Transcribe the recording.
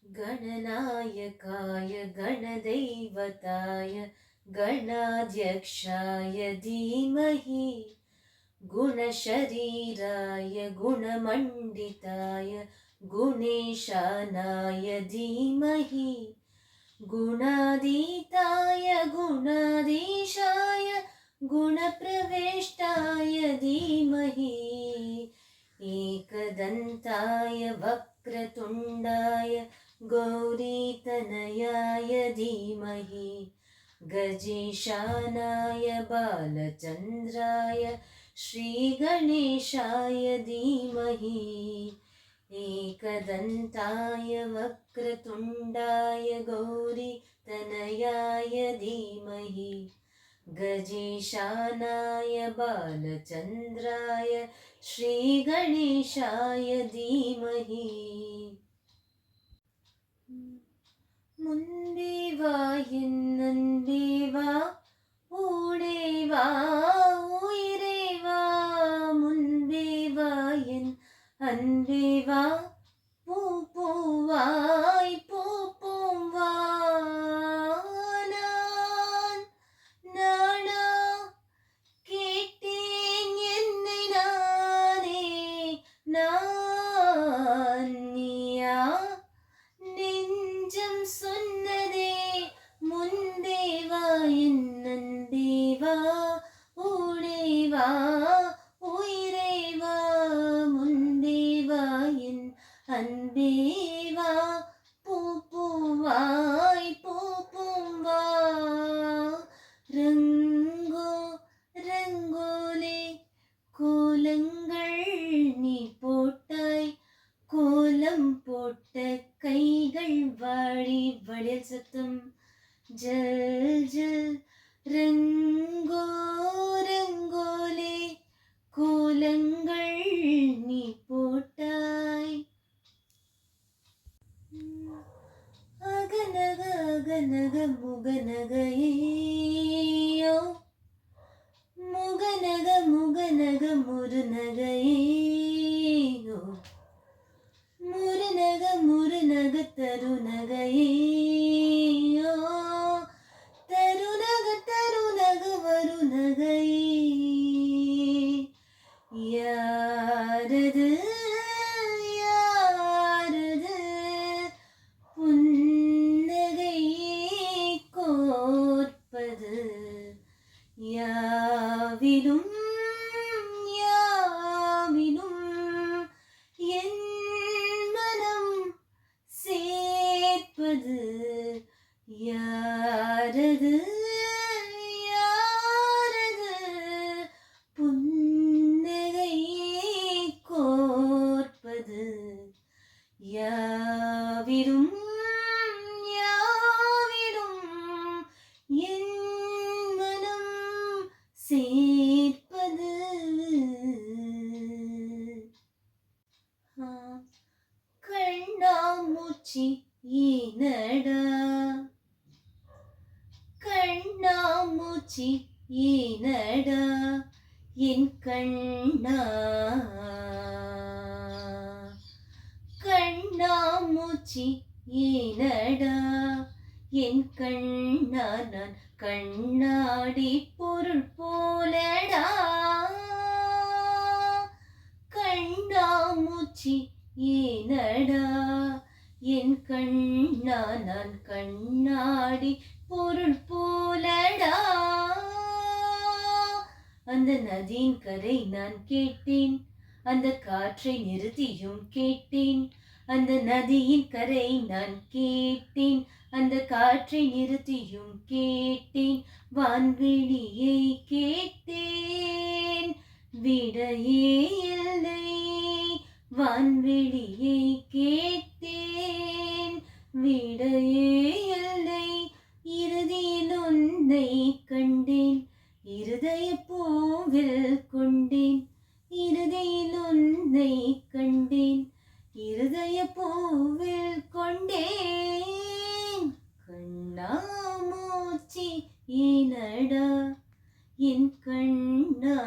गणनायकाय गणदैवताय गणाध्यक्षाय धीमहि गुणशरीराय गुणमण्डिताय गुणेशानाय धीमहि गुणातीताय गुणाधीशाय गुणप्रविष्टाय धीमहि एकदन्ताय वक्रतुण्डाय गौरीतनयाय धीमहि गजेशानाय बालचन्द्राय श्रीगणेशाय धीमहि एकदन्ताय वक्रतुण्डाय गौरीतनयाय धीमहि गजेशानाय बालचन्द्राय श्रीगणेशाय धीमहि முன்பே வா என் அன்பே வா ஊடே வா உயிரே வா முன்பே வா என் அன்பே வா பூ பூவாய் பூப்போம் வா நான் நானா கேட்டேன் என்னை நானே நான் நீயா நெஞ்சம் சொன்னதே முன்பே வா என் அன்பே வா ஊடே வா உயிரே வா முன்பே வா என் அன்பே வா பூ பூவாய் பூப்போம் வா ரங்கோ ரங்கோலே கோலங்கள் நீ போட்டாய் கோலம் போட்ட கைகள் வாழி வளையல் சத்தம் ஜல் ஜல் ரங்கோ ரங்கோலே கோலங்கள் நீ போட்டாய் அகநக அகநக முகநகையோ முகநக முகநக முருநகையோ முருநக முருநக தருநகையோ தருநக தருநக வருநகை யாரது யாரது புன்னகை கோர்ப்பது யாவிலும் யாவிலும் என் மனம் சேர்ப்பது யாரது யாரது புன்னகை கோர்ப்பது யாவிலும் யாவிலும் என் மனம் சேர்ப்பது கண்ணாமூச்சி ஏனடா கண்ணாமூச்சி ஏனடா என் கண்ணா கண்ணாமூச்சி ஏனடா என் கண்ணா நான் கண்ணாடி பொருள் போலடா கண்ணாமூச்சி ஏனடா என் கண்ணா நான் கண்ணாடி பொருள் போலடா அந்த நதியின் கரை நான் கேட்டேன் அந்த காற்றை நிறுத்தியும் கேட்டேன் அந்த நதியின் கரை நான் கேட்டேன் அந்த காற்றை நிறுத்தியும் கேட்டேன் வான்வெளியை கேட்டேன் விடையே இல்லை வான்வெளியை கேட்டேன் விடையே இல்லை இறுதியில் உன்னை கண்டேன் இருதய பூவில் கொண்டேன் இறுதியில் உன்னை கண்டேன் இருதய பூவில் கொண்டேன் கண்ணாமூச்சி ஏனடா என் கண்ணா